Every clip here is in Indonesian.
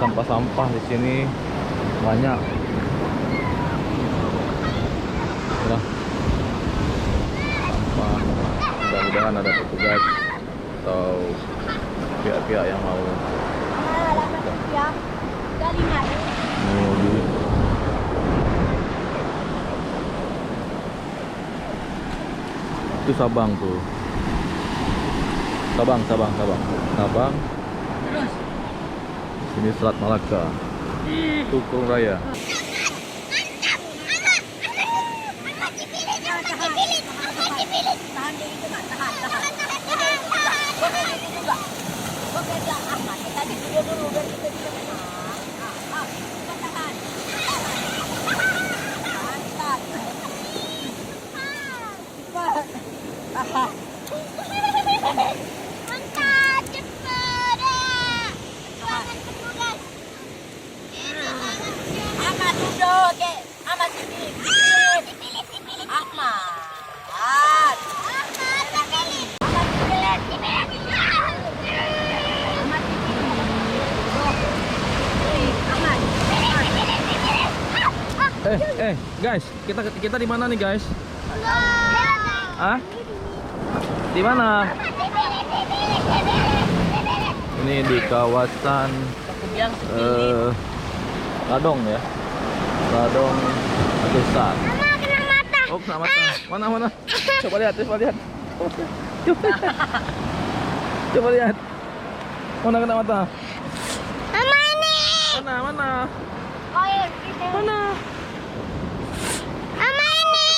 sampah-sampah di sini banyak. Nah, sampah. Mudah-mudahan ada petugas atau pihak-pihak yang mau mengundi. Itu Sabang tuh. Sabang. Terus Sini Selat Malaka. Tukul Raya. tahan dulu juga, tahan. Oke juga. Oke aja Ahmad. Tadi dulu biar kita bisa menang. Kita tahan. Tahan. Cepat. Tahan. Mantap, cepat. Jangan petugas. Ahmad duduk, oke. Ahmad sini. Dipilih. Ahmad. Ahmad, dipilih. Guys, kita di mana nih, guys? Ah? Di mana? Ini di kawasan Ladong ya. Ladong besar. Mama kena mata. Oh, kena mata. Mana? Coba lihat. Coba lihat. Mana kena mata? Mama ini. Mana? Oh iya, gitu. Mana? Mama ini.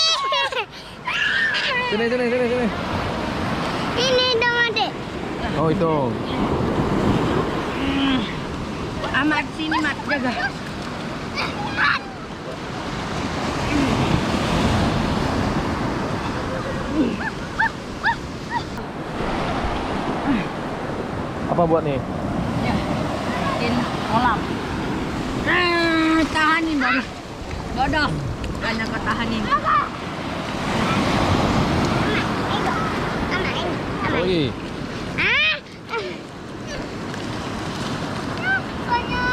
Sini. Ini dong adik. Oh, itu. Ahmad sini, Mat, jaga. Apa buat nih? Ya. Bikin kolam. Tahanin baru. Dodo. Hanya kau tahanin. Mama ini. Lagi. Ah. Pokoknya.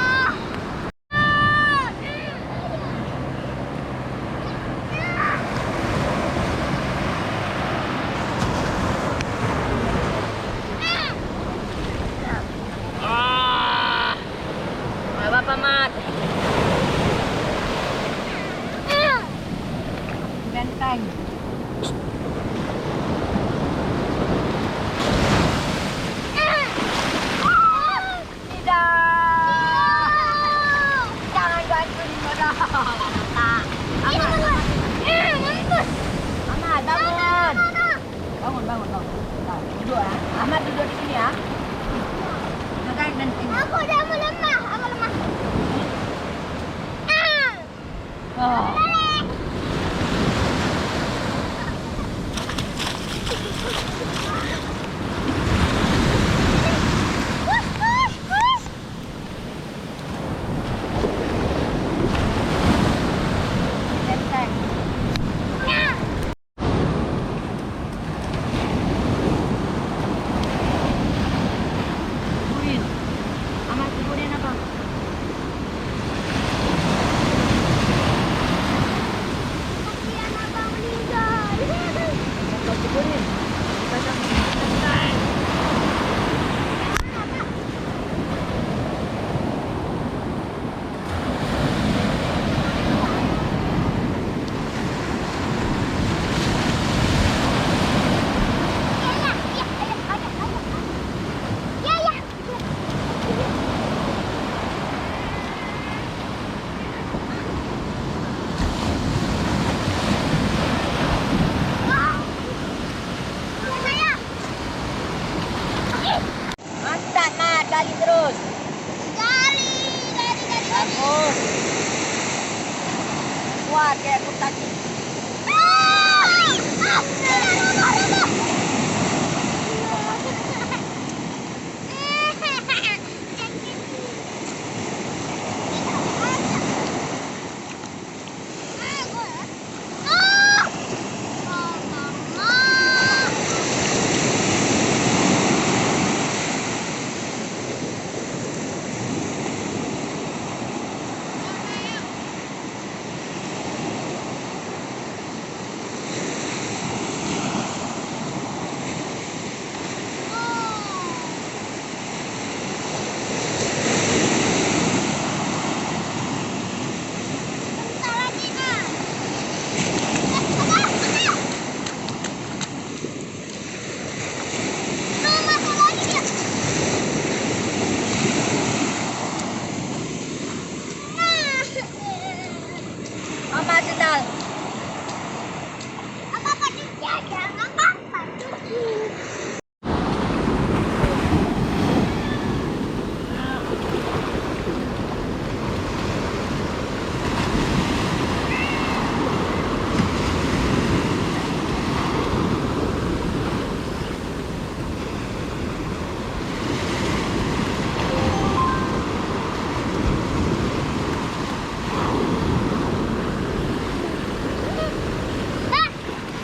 Bapak Mat. Benteng. Jangan gantuin bodoh. Ahmad, bangun. Bangun. Nah, duduk ya. Ahmad duduk di sini ya. Pegang benteng. Aku udah mau lemah. Oh. Benteng. Tidurin. Ahmad tidurin apa? Kasihan abang meninggal. Kau tidurin.